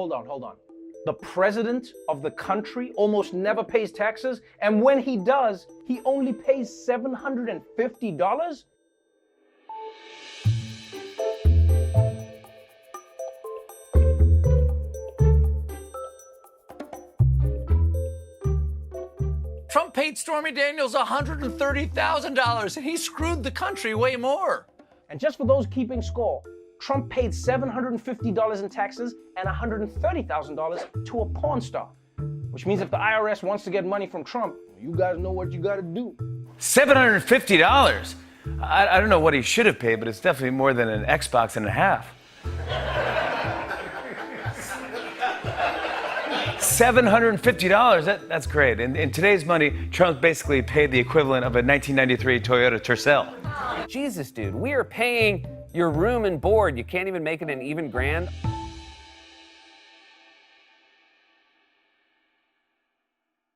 hold on. The president of the country almost never pays taxes, and when he does, he only pays $750? Trump paid Stormy Daniels $130,000, and he screwed the country way more. And just for those keeping score, Trump paid $750 in taxes and $130,000 to a porn star. Which means if the IRS wants to get money from Trump, you guys know what you gotta do. $750? I don't know what he should have paid, but it's definitely more than an Xbox and a half. $750, that's great. In today's money, Trump basically paid the equivalent of a 1993 Toyota Tercel. Jesus, dude, we are paying your room and board. You can't even make it an even grand?